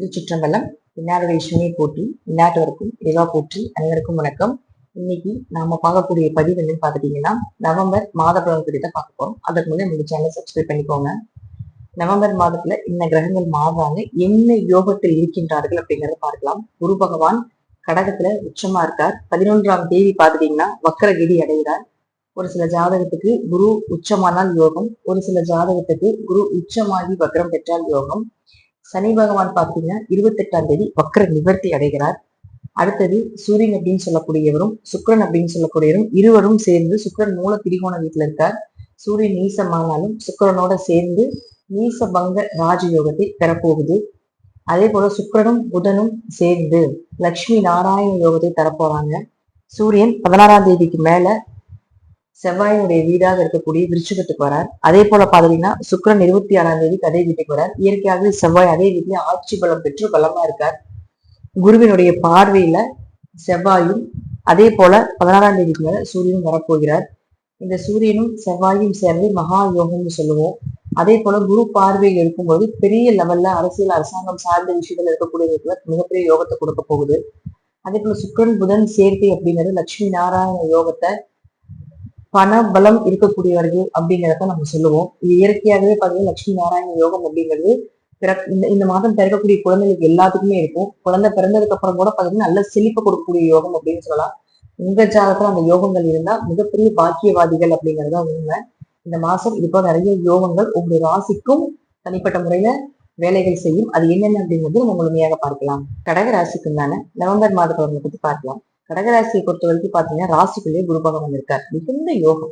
திருச்சிற்றம்பலம். இன்னாருடைய சிவனை போற்றி, இன்னாட்டவருக்கும் இறைவா போற்றி. அனைவருக்கும் வணக்கம். இன்னைக்கு நாம பார்க்கக்கூடிய பதிவு என்னன்னு பாத்துட்டீங்கன்னா, நவம்பர் மாத பலன் குறித்த பார்க்க போறோம். அதற்கு முன்னாடி நம்ம சேனல் சப்ஸ்கிரைப் பண்ணிக்கோங்க. நவம்பர் மாதத்துல இன்ன கிரகங்கள் மாறுறாங்க, என்ன யோகத்தில் இருக்கின்றார்கள் அப்படிங்கறத பார்க்கலாம். குரு பகவான் கடகத்துல உச்சமா இருக்கார். 11ஆம் தேதி பாத்துட்டீங்கன்னா வக்கரகிரி அடைகிறார். ஒரு சில ஜாதகத்துக்கு குரு உச்சமானால் யோகம், ஒரு சில ஜாதகத்துக்கு குரு உச்சமாகி வக்ரம் பெற்றால் யோகம். சனி பகவான் பார்த்தீங்கன்னா 28ஆம் தேதி வக்ர நிவர்த்தி அடைகிறார். அடுத்தது சூரியன் அப்படின்னு சொல்லக்கூடியவரும் சுக்கிரன் அப்படின்னு சொல்லக்கூடியவரும் இருவரும் சேர்ந்து, சுக்கிரன் மூல திரிகோண வீட்டுல இருக்கார். சூரியன் நீசமானாலும் சுக்கிரனோட சேர்ந்து நீச பங்க ராஜயோகத்தை பெறப்போகுது. அதே போல சுக்கிரனும் புதனும் சேர்ந்து லட்சுமி நாராயண யோகத்தை தரப்போறாங்க. சூரியன் 16ஆம் தேதிக்கு மேல செவ்வாயினுடைய வீடாக இருக்கக்கூடிய விருச்சிகத்துக்கு வரார். அதே போல பாத்தீங்கன்னா சுக்கிரன் 26ஆம் தேதி அதே வீட்டுக்கு வரார். இயற்கையாகவே செவ்வாய் அதே வீட்டிலே ஆட்சி பலம் பெற்று பலமா இருக்கார். குருவினுடைய பார்வையில செவ்வாயும் அதே போல 16ஆம் தேதிக்கு மேல சூரியனும் வரப்போகிறார். இந்த சூரியனும் செவ்வாயும் சேர்ந்து மகா யோகம்னு சொல்லுவோம். அதே போல குரு பார்வையில் இருக்கும்போது பெரிய லெவல்ல அரசியல் அரசாங்கம் சார்ந்த விஷயங்கள் இருக்கக்கூடியவர்களுக்கு மிகப்பெரிய யோகத்தை கொடுக்க போகுது. அதே போல சுக்கிரன் புதன் சேர்க்கை அப்படிங்கிறது லட்சுமி நாராயண யோகத்தை, பண பலம் இருக்கக்கூடியவர்கள் அப்படிங்கிறத நம்ம சொல்லுவோம். இது இயற்கையாகவே பார்த்தீங்கன்னா லட்சுமி நாராயண யோகம் அப்படிங்கிறது இந்த மாதம் பிறக்கக்கூடிய குழந்தைகளுக்கு எல்லாத்துக்குமே இருக்கும். குழந்தை பிறந்ததுக்கு அப்புறம் கூட பார்த்தீங்கன்னா நல்ல செழிப்பை கொடுக்கக்கூடிய யோகம் அப்படின்னு சொல்லலாம். உங்க ஜாதகத்துல அந்த யோகங்கள் இருந்தா மிகப்பெரிய பாக்கியவாதிகள் அப்படிங்கிறதா உண்மை. இந்த மாசம் இது போல நிறைய யோகங்கள் உங்களுடைய ராசிக்கும் தனிப்பட்ட முறையில வேலைகள் செய்யும். அது என்னென்ன அப்படிங்கிறது நம்ம முழுமையாக பார்க்கலாம். கடக ராசிக்கும் தானே நவம்பர் மாத பலனை பத்தி பார்க்கலாம். கடகராசியை பொறுத்த வரைக்கும் பாத்தீங்கன்னா ராசிக்குள்ளேயே குரு பகவான் இருக்கார். மிகுந்த யோகம்,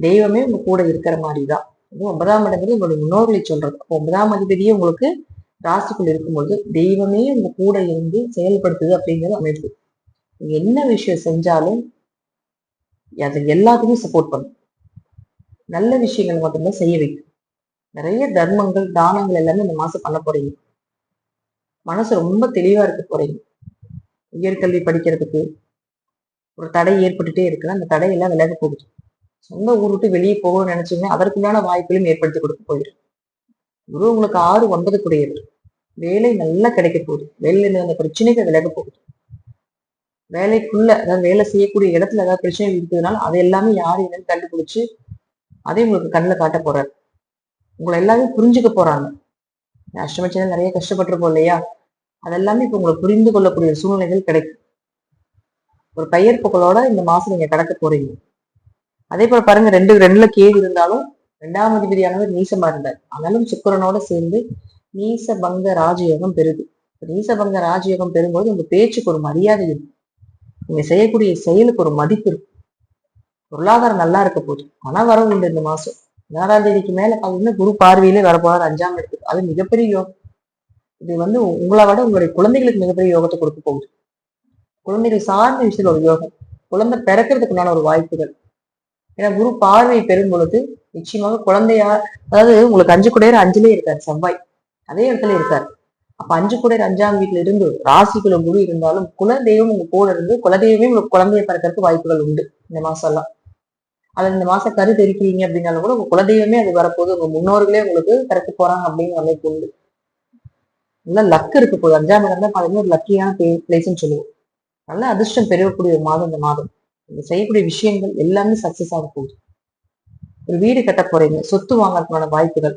தெய்வமே உங்க கூட இருக்கிற மாதிரிதான். 9ஆம் இடங்கிறது உங்களுடைய முன்னோர்களை சொல்றது. 9ஆம் அதிபதியே உங்களுக்கு ராசிக்குள்ள இருக்கும்போது தெய்வமே உங்க கூட இருந்து செயல்படுத்துது அப்படிங்கிறது அமைப்பு. நீங்க என்ன விஷயம் செஞ்சாலும் அது எல்லாத்துக்குமே சப்போர்ட் பண்ணும். நல்ல விஷயங்கள் மட்டும்தான் செய்ய வைக்கும். நிறைய தர்மங்கள் தானங்கள் எல்லாமே இந்த மாசம் பண்ண போறீங்க. மனசு ரொம்ப தெளிவா இருக்க போறீங்க. உயர்கல்வி படிக்கிறதுக்கு ஒரு தடை ஏற்பட்டுட்டே இருக்குன்னா அந்த தடையெல்லாம் விலக போகுது. சொந்த ஊர் விட்டு வெளியே போகணும்னு நினைச்சீங்கன்னா அதற்குண்டான வாய்ப்புகளும் ஏற்படுத்தி கொடுக்க போயிடும். குரு உங்களுக்கு 6, 9 கூடியவர். வேலை நல்லா கிடைக்க போகுது. வேலையில அந்த பிரச்சனைகள் விலக போகுது. வேலைக்குள்ள அதாவது வேலை செய்யக்கூடிய இடத்துல ஏதாவது பிரச்சனை இருக்குதுனால அதை எல்லாமே யாரு என்னன்னு கண்டுபிடிச்சு அதே உங்களுக்கு கண்ணில் காட்ட போறாரு. உங்களை எல்லாமே புரிஞ்சுக்க போறாங்க. அஷ்டமச்சனை நிறைய கஷ்டப்பட்டிருப்போம் இல்லையா, அதெல்லாமே இப்ப உங்களை புரிந்து கொள்ளக்கூடிய சூழ்நிலைகள் கிடைக்கும். ஒரு பெயர் புகழோட இந்த மாசம் நீங்க கடக்க போறீங்க. அதே போல பாருங்க, ரெண்டுல கேது இருந்தாலும் 2ஆம் அதிபதியானவர் நீசமா இருந்தார். ஆனாலும் சுக்கிரனோட சேர்ந்து நீச பங்க ராஜயோகம் பெறுது. நீச பங்க ராஜயோகம் பெறும்போது உங்க பேச்சுக்கு ஒரு மரியாதை இருக்கும். நீங்க செய்யக்கூடிய செயலுக்கு ஒரு மதிப்பு இருக்கும். பொருளாதாரம் நல்லா இருக்க போகுது. பண வரவு உண்டு இந்த மாசம். 16ஆம் தேதிக்கு மேல பாத்தீங்கன்னா குரு பார்வையிலே வரப்போறாரு 5ஆம் இடத்துக்கு. அது மிகப்பெரிய யோகம். இது உங்களை விட உங்களுடைய குழந்தைகளுக்கு மிகப்பெரிய யோகத்தை கொடுக்க போகுது. குழந்தைகள் சார்ந்த விஷயத்துல ஒரு யோகம், குழந்தை பிறக்கிறதுக்குண்டான ஒரு வாய்ப்புகள். ஏன்னா குரு பார்வை பெறும் பொழுது நிச்சயமாக குழந்தையா, அதாவது உங்களுக்கு 5 குடையர் 5லயே இருக்காரு செவ்வாய், அதே இடத்துல இருக்காரு. அப்ப 5 குடையர் 5ஆம் வீட்டுல இருந்து ராசிக்குள்ள குரு இருந்தாலும் குலதெய்வம் உங்க கூட இருந்து குலதெய்வமே உங்களுக்கு குழந்தைய பிறக்கிறதுக்கு வாய்ப்புகள் உண்டு இந்த மாசம் எல்லாம். அது இந்த மாசம் கரு தெரிக்கிறீங்க அப்படின்னாலும் கூட உங்க குலதெய்வமே அது வரப்போது, உங்க முன்னோர்களே உங்களுக்கு பிறக்க போறாங்க அப்படிங்கிற அமைப்பு உண்டு. நல்லா லக்கு இருக்க போகுது. 5ஆம் இடம் தான் பாத்தீங்கன்னா ஒரு லக்கியான பிளேஸ்ன்னு சொல்லுவோம். நல்ல அதிர்ஷ்டம் பெறக்கூடிய ஒரு மாதம் இந்த மாதம். நீங்க செய்யக்கூடிய விஷயங்கள் எல்லாமே சக்சஸ் ஆக போகுது. ஒரு வீடு கட்ட போறீங்க, சொத்து வாங்கறதுக்கான வாய்ப்புகள்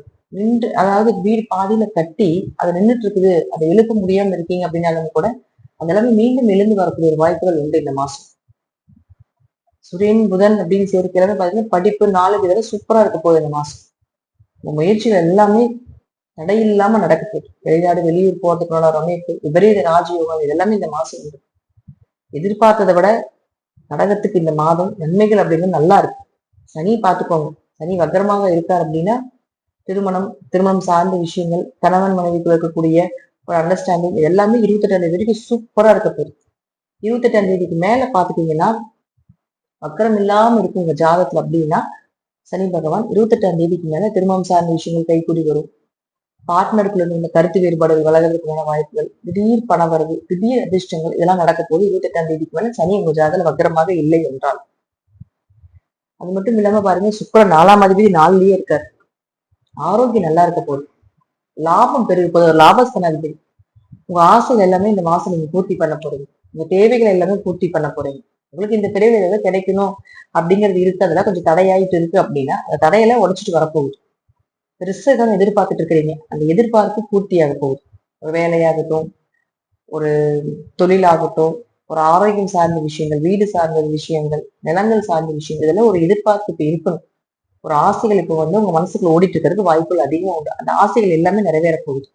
அதாவது வீடு பாதியில கட்டி அதை நின்றுட்டு இருக்குது, அதை எழுப்ப முடியாம இருக்கீங்க அப்படின்னாலும் கூட அதெல்லாமே மீண்டும் எழுந்து வரக்கூடிய ஒரு வாய்ப்புகள் உண்டு இந்த மாசம். சூரியன் புதன் அப்படின்னு சேர்க்கிறது பாத்தீங்கன்னா படிப்பு நாலேஜ் இதெல்லாம் சூப்பரா இருக்க போகுது இந்த மாசம். உங்க முயற்சிகள் எல்லாமே தடை இல்லாம நடக்க போகுது. வெளிநாடு வெளியூர் போறதுக்குள்ள ஒரு அமைப்பு, விபரீத ராஜயோகம் இதெல்லாமே இந்த மாசம் உண்டு. எதிர்பார்த்ததை விட கடகத்துக்கு இந்த மாதம் நன்மைகள் அப்படிங்கிறது நல்லா இருக்கு. சனி பார்த்துக்கோங்க, சனி வக்கரமாக இருக்கார் அப்படின்னா திருமணம் சார்ந்த விஷயங்கள், கணவன் மனைவிக்கு இருக்கக்கூடிய ஒரு அண்டர்ஸ்டாண்டிங் எல்லாமே 28ஆம் தேதி வரைக்கும் சூப்பரா இருக்க போகுது. 28ஆம் தேதிக்கு மேல பாத்துட்டீங்கன்னா வக்கரம் இல்லாம இருக்கும் உங்க ஜாதகத்துல அப்படின்னா சனி பகவான் 28ஆம் தேதிக்கு மேல திருமணம் சார்ந்த விஷயங்கள் கைக்கூடி வரும். பார்ட்னருக்குள்ள இருந்த கருத்து வேறுபாடுகள் வளர்கிறதுக்கான வாய்ப்புகள், திடீர் பண வரவு, திடீர் அதிர்ஷ்டங்கள் இதெல்லாம் நடக்க போது 28ஆம் தேதிக்கு மேல சனி உங்க ஜாதகத்துல வக்கரமாக இல்லை என்றால். அது மட்டும் இல்லாம பாருங்க, சுக்கிரன் 4ஆம் அதிபதி 4லயே இருக்காரு. ஆரோக்கியம் நல்லா இருக்க போகுது. லாபம் பெருக போது, லாபஸ்தான அதிபதி உங்க ஆசைகள் எல்லாமே இந்த மாசம் நீங்க பூர்த்தி பண்ண போறீங்க. உங்க தேவைகள் எல்லாமே பூர்த்தி பண்ண போறீங்க. உங்களுக்கு இந்த பிறவில ஏதாவது கிடைக்கணும் அப்படிங்கிறது இருக்கு, அதெல்லாம் கொஞ்சம் தடையாயிட்டு இருக்கு அப்படின்னா அந்த தடையெல்லாம் உடைச்சிட்டு வரப்போகுது. பெருசா ஏதாவது எதிர்பார்த்துட்டு இருக்கிறீங்க, அந்த எதிர்பார்ப்பு பூர்த்தியாக போகுது. ஒரு வேலையாகட்டும், ஒரு தொழிலாகட்டும், ஒரு ஆரோக்கியம் சார்ந்த விஷயங்கள், வீடு சார்ந்த விஷயங்கள், நிலங்கள் சார்ந்த விஷயங்கள், இதெல்லாம் ஒரு எதிர்பார்ப்பு இப்ப இருக்கணும். ஒரு ஆசைகள் இப்போ வந்து உங்க மனசுக்குள்ள ஓடிட்டு இருக்கிறதுக்கு வாய்ப்புகள் அதிகமா உண்டு. அந்த ஆசைகள் எல்லாமே நிறைவேற போகுது.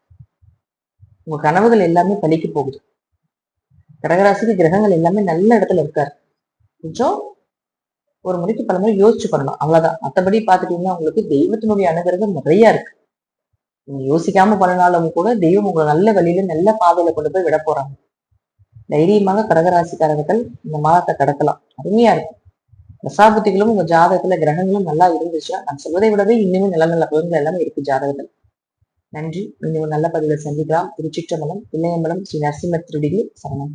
உங்க கனவுகள் எல்லாமே பலிக்க போகுது. கடகராசிக்கு கிரகங்கள் எல்லாமே நல்ல இடத்துல இருக்காரு. கொஞ்சம் ஒரு முறைக்கு பல முறை யோசிச்சு பண்ணலாம், அவ்வளவுதான். மத்தபடி பாத்துட்டீங்கன்னா உங்களுக்கு தெய்வத்தினுடைய அனுகிரகம் நிறைய இருக்கு. நீங்க யோசிக்காம பண்ணினாலும் கூட தெய்வம் உங்களை நல்ல வழியில நல்ல பாதையில கொண்டு போய் விட போறாங்க. தைரியமாக கடகராசிக்காரர்கள் இந்த மாதத்தை கடக்கலாம். அருமையா இருக்கும். தசாபுத்திகளும் உங்க ஜாதகத்துல கிரகங்களும் நல்லா இருந்துச்சுன்னா நான் சொல்வதை விடவே இன்னுமே நல்ல நல்ல பலன்கள் எல்லாமே இருக்கு ஜாதகத்துல. நன்றி. இன்னும் நல்ல பதிவில் சந்திக்கலாம். திருச்சிற்றம்பலம், இளையம்பலம், ஸ்ரீ நரசிம்ம திருடிகள் சரணம்.